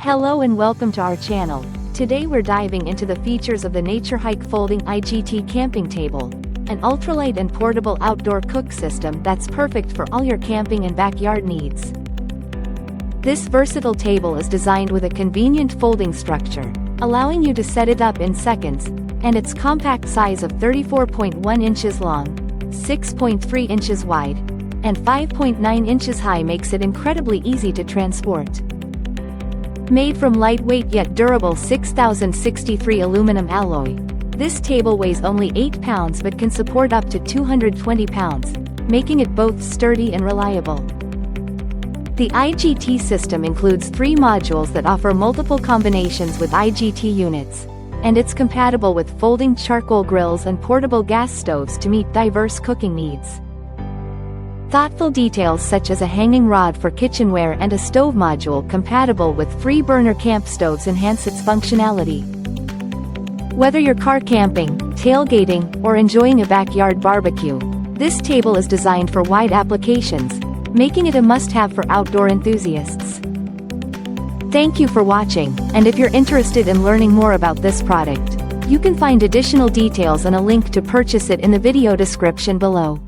Hello and welcome to our channel. Today we're diving into the features of the Naturehike Folding IGT camping table, an ultralight and portable outdoor cook system that's perfect for all your camping and backyard needs. This versatile table is designed with a convenient folding structure, allowing you to set it up in seconds, and its compact size of 34.1 inches long, 6.3 inches wide, and 5.9 inches high makes it incredibly easy to transport. Made from lightweight yet durable 6063 aluminum alloy, this table weighs only 8 pounds but can support up to 220 pounds, making it both sturdy and reliable. The IGT system includes 3 modules that offer multiple combinations with IGT units, and it's compatible with folding charcoal grills and portable gas stoves to meet diverse cooking needs. Thoughtful details such as a hanging rod for kitchenware and a stove module compatible with free burner camp stoves enhance its functionality. Whether you're car camping, tailgating, or enjoying a backyard barbecue, this table is designed for wide applications, making it a must-have for outdoor enthusiasts. Thank you for watching, and if you're interested in learning more about this product, you can find additional details and a link to purchase it in the video description below.